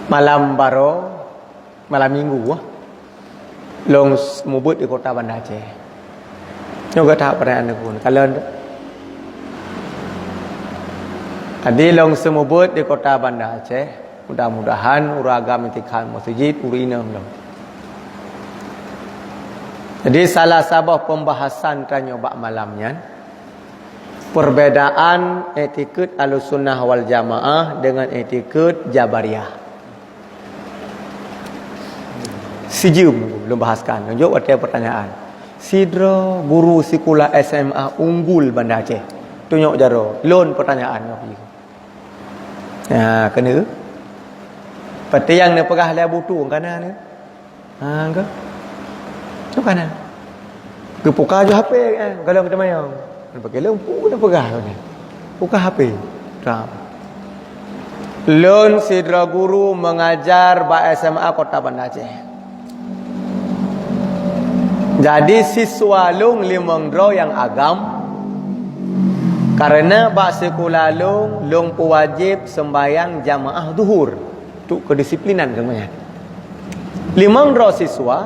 malam baru malam minggu long mubut di kota Banda Aceh. Nyoga tak perayaan pun kalau tadi long semubut di kota Banda Aceh, mudah-mudahan uragam intikal masjid urinam long. Jadi salah sabah pembahasan tanya bab malamnya perbedaan etiket Ahlussunnah wal Jamaah dengan etiket Jabariyah. Sijum belum bahaskan. Tunjuk ada pertanyaan. Sidra guru sekolah SMA unggul Banda Aceh. Tunjuk jaro. Lon pertanyaan apa itu? Ya, kena. Pati yang nak pegah le butu kana ni. Ha ke? Tu kana. Kepuka je HP kan. Kalau kita mayang. Pakai lempu dah pegah ni. Buka HP. Tak. Lon sidra guru mengajar ba SMA Kota Banda Aceh. Jadi siswa long limang draw yang agam karena bak sekolah long wajib sembahyang jamaah zuhur tu kedisiplinan semuanya. Limang draw siswa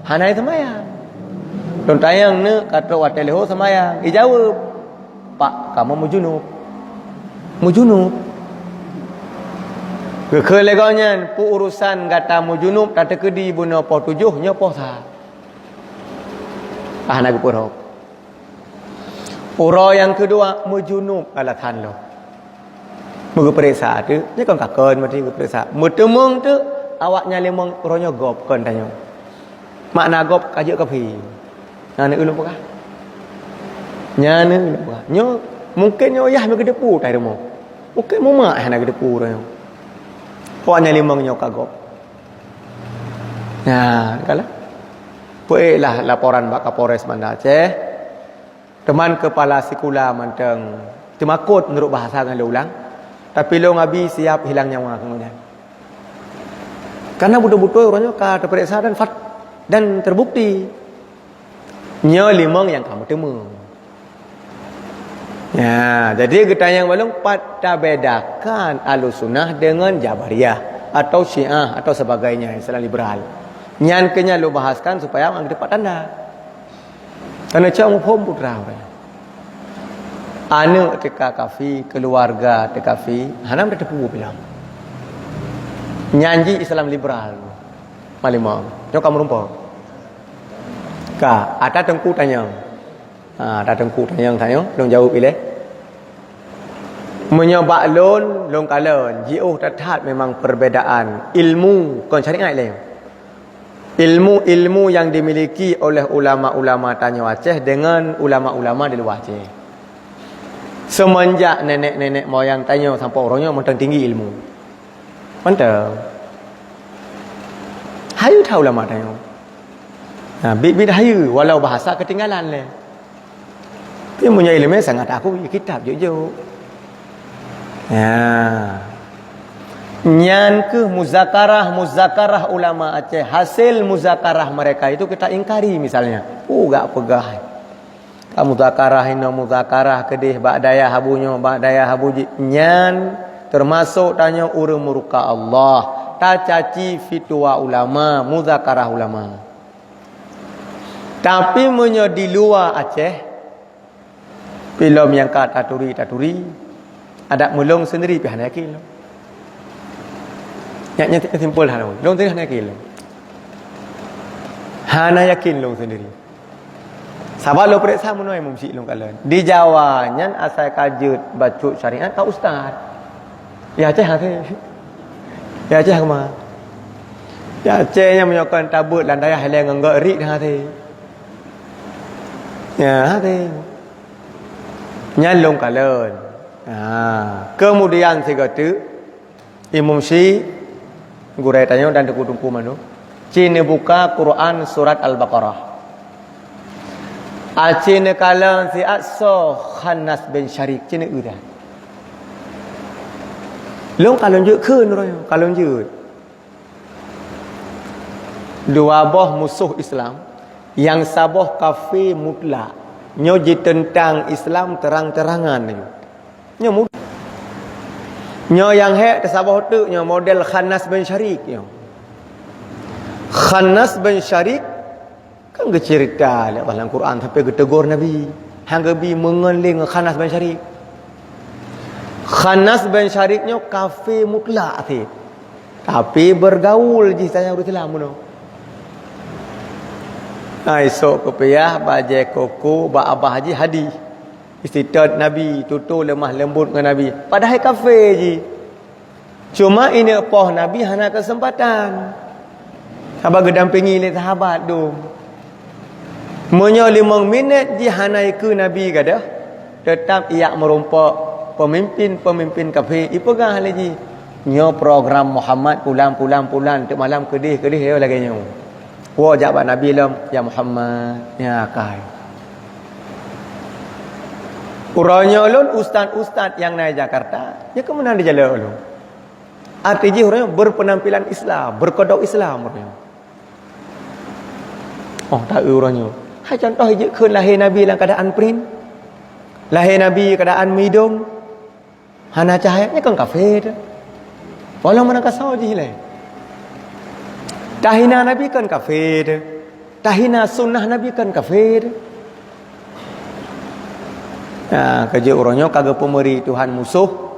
hanai sembahyang. Don tayang ne kata wateleho sembahyang. Dijawab, "Pak, kamu mujunub." Mujunub. Kekelegonyan pu urusan kata mujunub tak tekedi buna po 7 nya po sa. Nak pura. Pura yang kedua mujunub alatan lo. Muga periksa tu, ni kan kakon mati periksa. Mutemung tu awaknya lemong puronya gop kon tanya. Makna gop kajak kapi. Nak ulun pekah. Nyana ulun pekah. Nyo mungkin nyo yah me kedepu tai demo. Mungkin mumak nak kedepu tanya. Awaknya lemong nyo kagop. Nah, kalah. Puiklah laporan Pak Kapolres Banda Aceh. Teman kepala sekolah manteng temakut menurut bahasa dengan ulang. Tapi lo ngabi siap hilang nyawa kemudian. Karena betul-betul orangnya ka terperiksa dan terbukti. Nyo limang yang kamu temu. Ya, jadi kita yang belum pada bedakan Ahlussunnah dengan Jabariyah atau Syiah atau sebagainya Islam liberal. Nyan kenya lo bahaskan supaya orang dapat tanda. Karena cak muhom putra orang. Anak teka kafi, keluarga teka kafi, hanam dah tepu bilang. Nyanji Islam liberal. Malimam. Jom kamu rumpah. Ka, ada tengku tanya. Ada tengku tanya, long jawab pilih. Menyebab long kalon, jiuh tetap memang perbedaan ilmu kon syariat lain. Ilmu yang dimiliki oleh ulama-ulama Tanjung Aceh dengan ulama-ulama di luar Aceh. Semenjak nenek-nenek moyang Tanjung sampai orangnya mentang tinggi ilmu. Mantap. Hayu tahu ulama Tanjung. Bid hayu walau bahasa ketinggalan le. Dia punya ilmu sangat aku kitab jujur. Ya. Nyan ke muzakarah ulama Aceh, hasil muzakarah mereka itu kita ingkari misalnya. Gak pegah. Kamu muzakarah kedih ba'daya habunya ba'daya habuji. Nyan termasuk tanya muruka Allah. Ta caci fitwa ulama, muzakarah ulama. Tapi menyo di luar Aceh, film yang kata taturi ada mulung sendiri pihak yakin. Nyata simpul hana. Long tengah nak yakin. Hana yakin long sendiri. Sabar lo periksa munoi mumsi long kalen. Di Jawa nyan asal kajut bacut syariat ka ustaz. Ya Aceh hati. Ya Aceh kemana? Ya Aceh yang menyokong tabut landaya heleng enggak rik hati. Ya hati. Nyan long kalen. Kemudian sigatu Imam Syi Gurai tanya dan tungku manu. Cina buka Quran surat Al-Baqarah. Cina kalang si Akso Khanas bin Syarik Cina udah. Long kalon je keun royo, kalon je. Dua boh musuh Islam yang saboh kafir mutlak. Nyo ji tentang Islam terang-terangan nyo. Nyo Nyo yang hek tersabah tu nyo model Khannas bin Syarik nyo. Khannas bin Syarik kan cerita dalam Quran sampai getegur Nabi. Hang gebi mengeling Khannas bin Syarik. Khannas bin Syarik nyo kafir mutlak atik. Tapi bergaul je tanya urut Islam no. Esok ke payah bajai koko ba abah haji hadi. Istitad Nabi, tutur lemah lembut dengan Nabi. Padahal kafir je. Cuma ini poh Nabi hana kesempatan. Sahabat gedampingi oleh sahabat tu. Menyo 5 minit di hanai ke Nabi kata. Tetap ia merompak pemimpin kafir. Ipegang lagi. Nyo program Muhammad pulang tek malam kedih lagi nyo. Wa jabat Nabi lam ya Muhammad ya kai. Uranya ulun ustaz-ustaz yang naik Jakarta, ya ke mana dia jalan ulun? Artinya uranya berpenampilan Islam, berkodok Islam uranya. Oh, tak uranya. Hai contoh je keun lahir Nabi dalam keadaan print. Lahir Nabi keadaan midung. Hana cahayanya kan kafir. Walau mana kasau je lah. Tahina Nabi kan kafir. Tahina sunnah Nabi kan kafir. Kerja orangnya kagak pemeri Tuhan musuh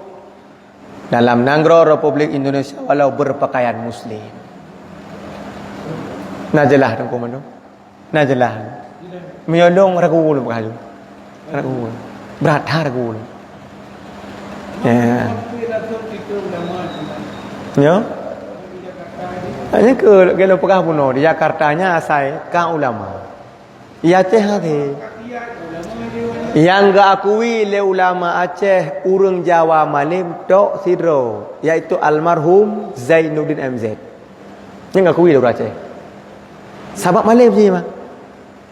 dalam Nanggro Republik Indonesia walau berpakaian muslim. Najelah tengku mano. Najelah. Menyodong ragu lu berhalu. Ragu. Berat ragu lu. Ya. Ya. Ini ke gelo pegah puno di Jakartanya asai kang ulama. Ia teh hati. Yang gak akui le ulama Aceh urang Jawa Malim tok sidro iaitu almarhum Zainuddin MZ. Yang gak akui le urang Aceh. Sahabat Malim je mah.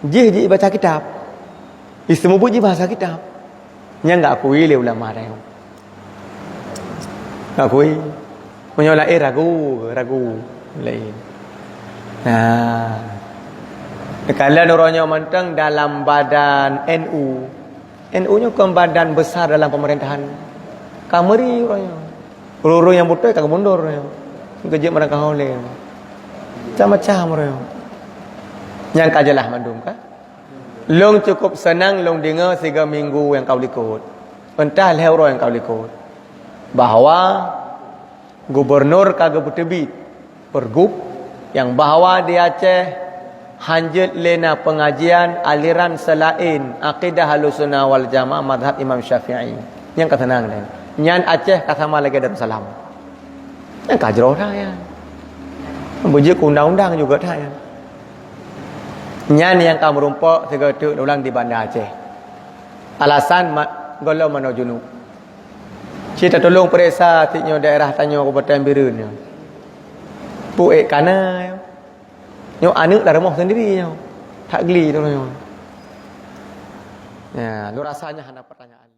Je baca kitab. Semua je bahasa kitab. Yang gak akui le ulama dah. Gak akui. Menyolah ragu lain. Kalau orangnya mantang dalam badan NU. NU-nya kan badan besar dalam pemerintahan. Kameri orangnya. Urus yang betul kagak mundur orangnya. Kerja mereka oleh. Macam-macam orangnya. Yang kajalah mandum kah? Long cukup senang long dengar 3 minggu yang kau likut. Entah lehoro yang kau likut. Bahawa gubernur kagak bertebit pergub yang bahawa di Aceh hanjut lena pengajian aliran selain akidah Ahlussunnah wal Jamaah mazhab Imam Syafi'i. Yang kata nang dan. Nyan Aceh kata sama lagi Darussalam. Yang kajro dah ya. Bujuk undang-undang juga dah ya. Nyan yang kamu rumpok segetuk ulang di Bandar Aceh. Alasan golo mano junub. Cita tolong periksa tiknya daerah tanya Kabupaten Birun. Puek kana. Nyo anak dah remah sendiri nyo. Tak geli tu nyo. Ya, lu rasanya hana pertanyaan.